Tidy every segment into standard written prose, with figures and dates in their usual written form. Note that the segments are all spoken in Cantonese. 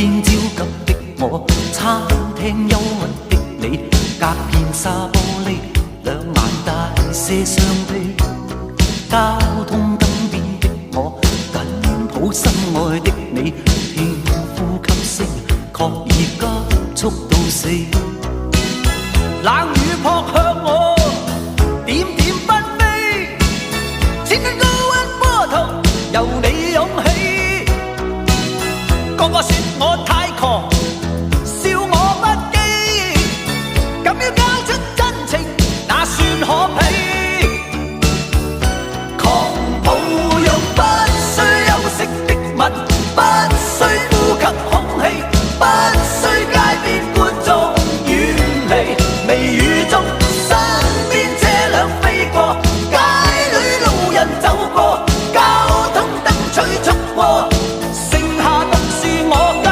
邊焦急的我，餐廳憂鬱的你，隔片紗玻璃，兩眼大些傷悲。交通燈邊的我，緊抱心愛的你，聽呼吸聲，確已急速到死。冷雨撲向我，點點紛飛，千斤高溫波濤由你湧起。個個說我太狂，笑我不羈，敢於交出真情，那算可鄙？狂抱擁不需休息的吻，不需呼吸空氣，不需街邊觀眾遠離。微雨中，身邊車輛飛過，街裏路人走過，交通燈催促過，剩下獨是我跟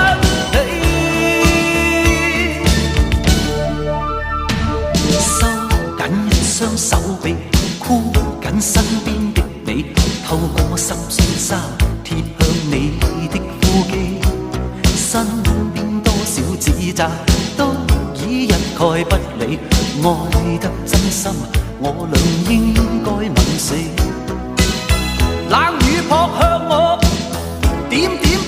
你。收緊一雙手臂，箍緊身邊的你，透過濕碎衫貼向你的呼肌，身邊多少指責都已一概不理，愛得真心，我倆應該吻死。冷雨撲向我，點點